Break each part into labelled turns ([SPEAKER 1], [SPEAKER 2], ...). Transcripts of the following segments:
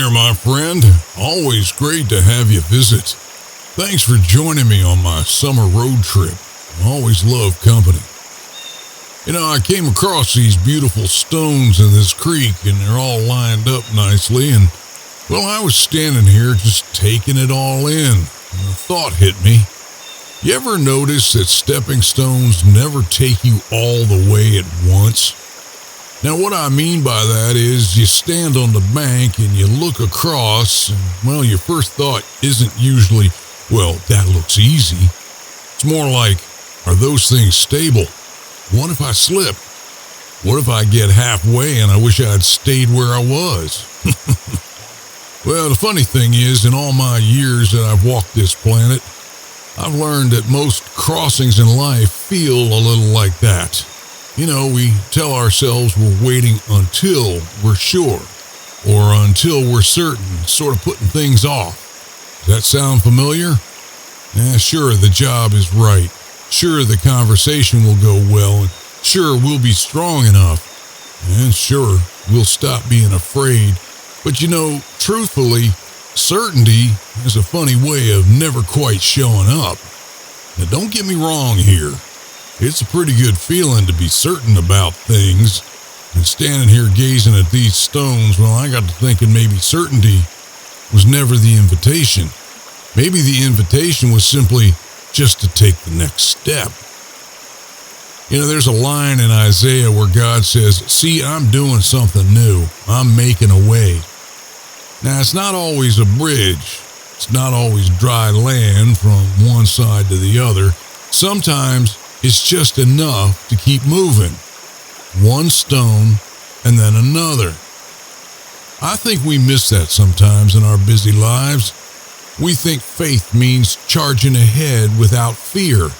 [SPEAKER 1] there, my friend. Always great to have you visit. Thanks for joining me on my summer road trip. I always love company. I came across these beautiful stones in this creek, and they're all lined up nicely, and, I was standing here just taking it all in, and a thought hit me. You ever notice that stepping stones never take you all the way at once? Now, what I mean by that is you stand on the bank and you look across and, your first thought isn't usually, that looks easy. It's more like, are those things stable? What if I slip? What if I get halfway and I wish I had stayed where I was? The funny thing is, in all my years that I've walked this planet, I've learned that most crossings in life feel a little like that. We tell ourselves we're waiting until we're sure, or until we're certain, sort of putting things off. Does that sound familiar? Sure, the job is right. Sure, the conversation will go well, and sure, we'll be strong enough. And sure, we'll stop being afraid. But truthfully, certainty is a funny way of never quite showing up. Now, don't get me wrong here. It's a pretty good feeling to be certain about things. And standing here gazing at these stones, I got to thinking maybe certainty was never the invitation. Maybe the invitation was simply just to take the next step. There's a line in Isaiah where God says, "See, I'm doing something new. I'm making a way." Now, it's not always a bridge. It's not always dry land from one side to the other. Sometimes it's just enough to keep moving. One stone and then another. I think we miss that sometimes in our busy lives. We think faith means charging ahead without fear.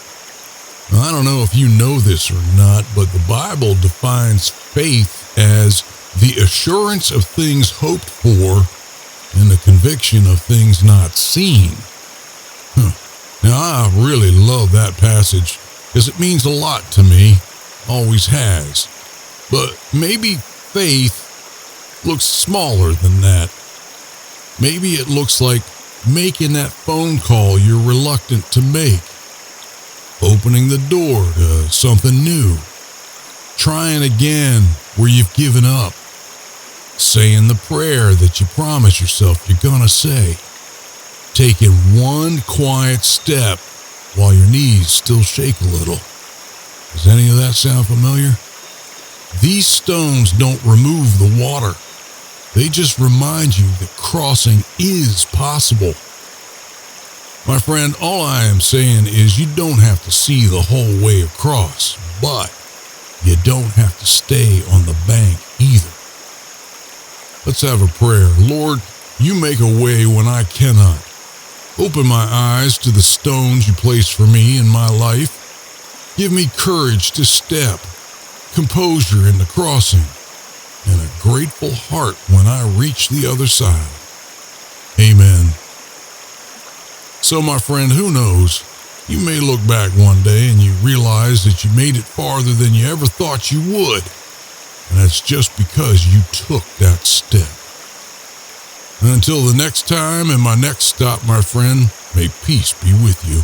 [SPEAKER 1] Now, I don't know if you know this or not, but the Bible defines faith as the assurance of things hoped for and the conviction of things not seen. Now, I really love that passage because it means a lot to me, always has. But maybe faith looks smaller than that. Maybe it looks like making that phone call you're reluctant to make, opening the door to something new, trying again where you've given up, saying the prayer that you promise yourself you're gonna say, taking one quiet step while your knees still shake a little. Does any of that sound familiar? These stones don't remove the water. They just remind you that crossing is possible. My friend, all I am saying is you don't have to see the whole way across, but you don't have to stay on the bank either. Let's have a prayer. Lord, you make a way when I cannot. Open my eyes to the stones you place for me in my life. Give me courage to step, composure in the crossing, and a grateful heart when I reach the other side. Amen. So, my friend, who knows? You may look back one day and you realize that you made it farther than you ever thought you would. And that's just because you took that step. And until the next time and my next stop, my friend, may peace be with you.